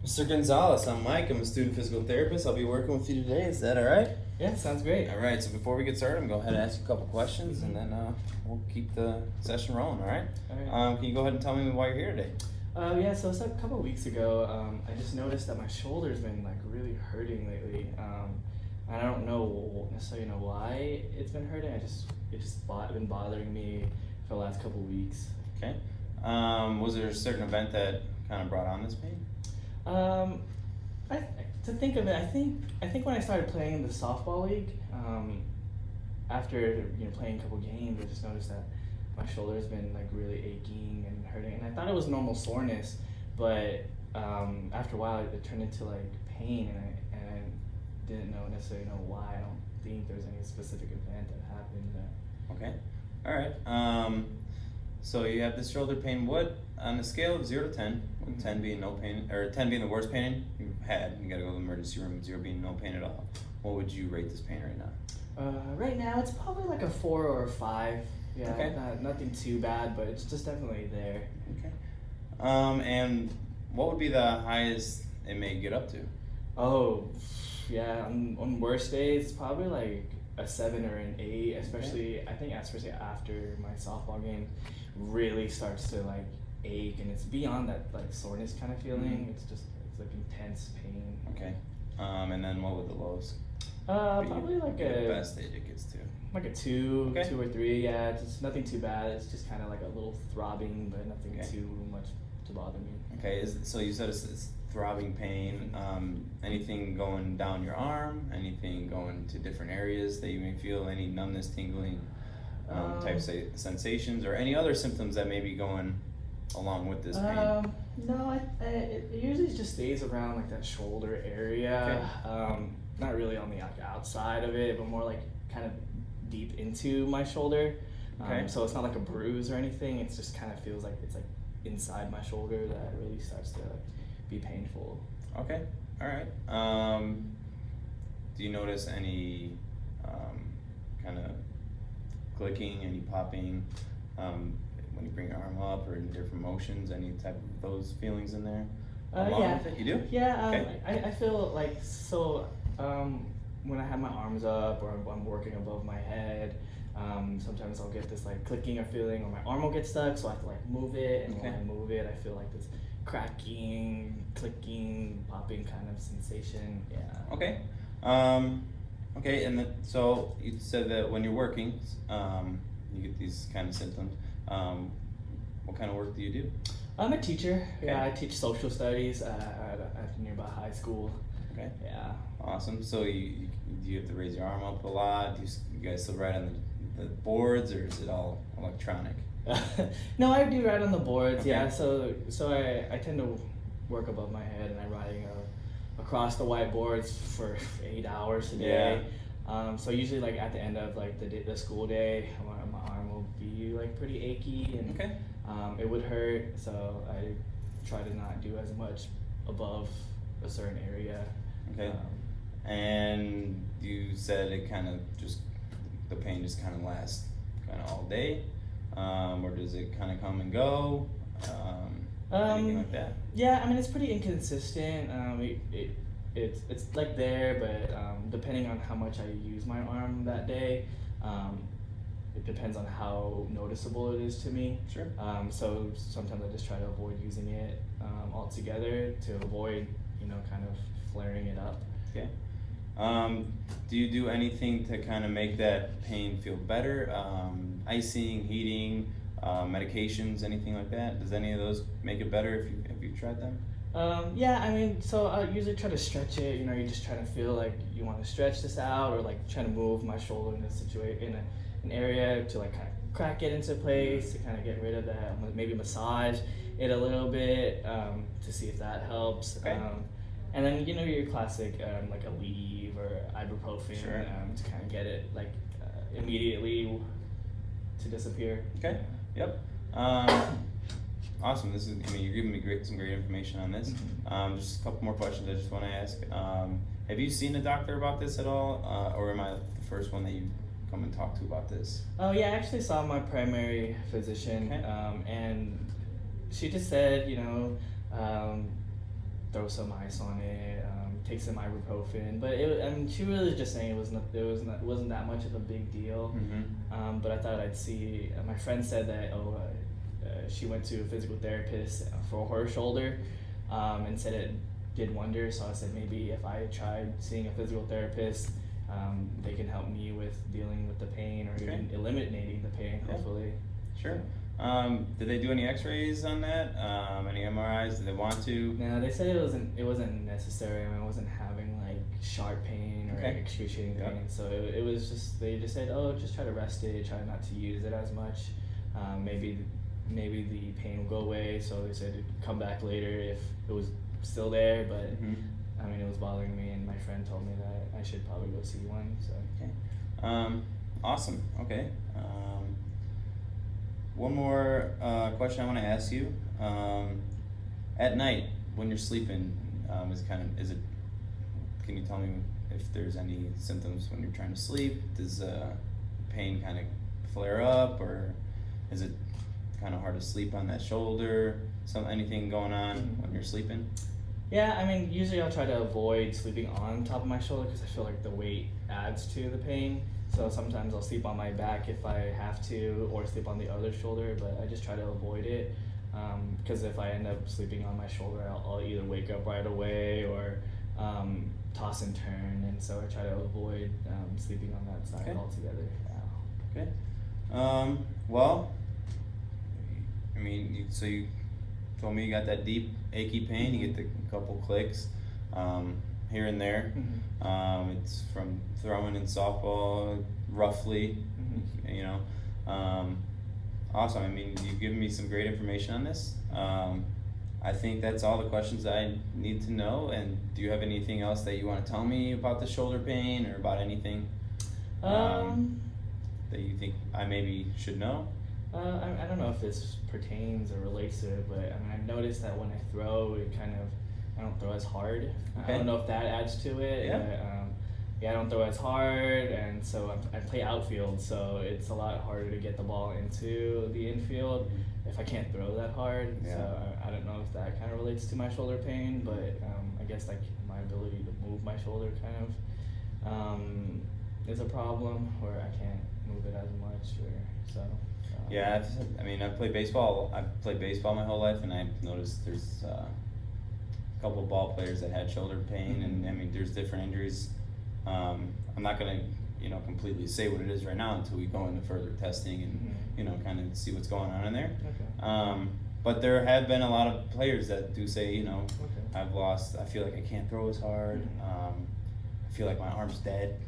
Mr. Gonzalez, I'm Mike. I'm a student physical therapist. I'll be working with you today. Is that all right? Yeah, sounds great. All right. So before we get started, I'm going to go ahead and ask you a couple questions, and then we'll keep the session rolling. All right. All right. Can you go ahead and tell me why you're here today? Yeah, so it's a couple of weeks ago, I just noticed that my shoulder's been like really hurting lately. And I don't know necessarily know why it's been hurting. Been bothering me for the last couple of weeks. Okay. Was there a certain event that kind of brought on this pain? To think of it, I think when I started playing in the softball league, after playing a couple games, I just noticed that my shoulder's been like really aching and hurting, and I thought it was normal soreness, but after a while it turned into like pain, and I didn't necessarily know why. I don't think there's any specific event that happened. Okay. All right. So you have this shoulder pain. What, on a scale of 0 to 10, with 10 being no pain, or 10 being the worst pain you've had, you got to go to the emergency room, 0 being no pain at all, what would you rate this pain right now? Right now it's probably like a 4 or a 5. Yeah, Okay. Nothing too bad, but it's just definitely there. Okay. And what would be the highest it may get up to? Oh, yeah. On worst days, it's probably like a 7 or an 8. Especially, I think, especially after my softball game, really starts to like ache, and it's beyond that like soreness kind of feeling. Mm-hmm. It's like intense pain. Okay. And then what would the lowest? Probably like the a best stage it gets to. like a 2, Okay. 2 or 3. Yeah, it's nothing too bad. It's just kind of like a little throbbing, but nothing Okay. too much to bother me. Okay. So you said it's throbbing pain. Anything going down your arm? Anything going to different areas that you may feel? Any numbness, tingling, type sensations, or any other symptoms that may be going along with this pain? No, it usually just stays around like that shoulder area. Okay. Not really on the outside of it, but more like kind of deep into my shoulder. Okay. So it's not like a bruise or anything. It just kind of feels like it's like inside my shoulder that really starts to like be painful. Okay. All right. Do you notice any kind of clicking, any popping when you bring your arm up, or in different motions? Any type of those feelings in there? Along Yeah. with it? You do? Yeah. Okay. I feel like so. When I have my arms up or I'm working above my head, sometimes I'll get this like clicking or feeling, or my arm will get stuck, so I have to like move it, and Okay. when I move it, I feel like this cracking, clicking, popping kind of sensation. Yeah. Okay. Okay, and then, so you said that when you're working, you get these kind of symptoms. What kind of work do you do? I'm a teacher. Okay. Yeah, I teach social studies at a nearby high school. Okay. Yeah. Awesome. So do you have to raise your arm up a lot? Do you guys still write on the boards, or is it all electronic? No, I do write on the boards. Okay. Yeah. So I tend to work above my head, and I'm writing across the whiteboards for 8 hours a day. So usually like at the end of like the school day, my arm will be like pretty achy, and Okay. it would hurt. So I try to not do as much above a certain area. Okay. And you said it kind of just, the pain just kind of lasts kind of all day, or does it kind of come and go? Anything like that? Yeah, I mean it's pretty inconsistent. It's like there, but depending on how much I use my arm that day, it depends on how noticeable it is to me. Sure. So sometimes I just try to avoid using it altogether to avoid kind of flaring it up. Okay. Do you do anything to kind of make that pain feel better? Icing, heating, medications, anything like that? Does any of those make it better if you've tried them? Yeah, I mean, so I usually try to stretch it. You just try to feel like you want to stretch this out, or like trying to move my shoulder in a situation, an area to like kind of crack it into place to kind of get rid of that. Maybe massage it a little bit to see if that helps. Okay. And then your classic like a Aleve or ibuprofen Sure. to kind of get it like immediately to disappear. Okay. Yep. Awesome. You're giving me some great information on this. Just a couple more questions I just want to ask. Have you seen a doctor about this at all, or am I the first one that you come and talk to about this? Oh yeah, I actually saw my primary physician, Okay. and she just said, throw throw some ice on it, take some ibuprofen. But I mean, she really was just saying it wasn't that much of a big deal. Mm-hmm. But I thought I'd see. My friend said that she went to a physical therapist for her shoulder, and said it did wonders. So I said maybe if I tried seeing a physical therapist, they can help me with dealing with the pain, or even eliminating the pain. Yeah. Hopefully. Sure. Did they do any X-rays on that? Any MRIs? Did they want to? No, they said it wasn't necessary. I mean, I wasn't having like sharp pain or excruciating pain. So it was just, they just said, oh, just try to rest it, try not to use it as much. Maybe the pain will go away. So they said it'd come back later if it was still there. But I mean, it was bothering me, and my friend told me that I should probably go see one. So Okay. Awesome. Okay. One more question I want to ask you. At night, when you're sleeping, can you tell me if there's any symptoms when you're trying to sleep? Does pain kind of flare up, or is it kind of hard to sleep on that shoulder? Anything going on when you're sleeping? Yeah, I mean, usually I'll try to avoid sleeping on top of my shoulder because I feel like the weight adds to the pain. So sometimes I'll sleep on my back if I have to, or sleep on the other shoulder, but I just try to avoid it. Because if I end up sleeping on my shoulder, I'll either wake up right away or toss and turn, and so I try to avoid sleeping on that side altogether. Okay. Well, I mean, you told me you got that deep achy pain. You get the couple clicks here and there. It's from throwing in softball, roughly. You know. Awesome. I mean, you've given me some great information on this. I think that's all the questions I need to know. And do you have anything else that you want to tell me about the shoulder pain, or about anything that you think I maybe should know? I don't know if this pertains or relates to it, but I mean, I've noticed that when I throw, I don't throw as hard. I don't know if that adds to it. I don't throw as hard, and so I play outfield, so it's a lot harder to get the ball into the infield if I can't throw that hard. So I don't know if that kind of relates to my shoulder pain, but I guess like my ability to move my shoulder kind of is a problem where I can't move it as much, or so. Yeah, I mean, I've played baseball my whole life, and I've noticed there's a couple of ball players that had shoulder pain, and I mean, there's different injuries. I'm not gonna, completely say what it is right now until we go into further testing and kind of see what's going on in there. But there have been a lot of players that do say, I feel like I can't throw as hard. I feel like my arm's dead.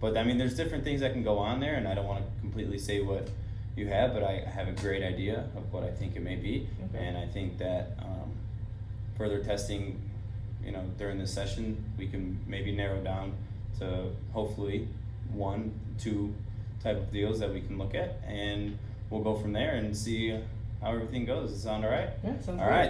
But I mean, there's different things that can go on there, and I don't want to completely say what you have, but I have a great idea of what I think it may be. And I think that further testing, during this session, we can maybe narrow down to hopefully 1-2 type of deals that we can look at, and we'll go from there and see how everything goes. Does it sound all right? Yeah, sounds all good. right.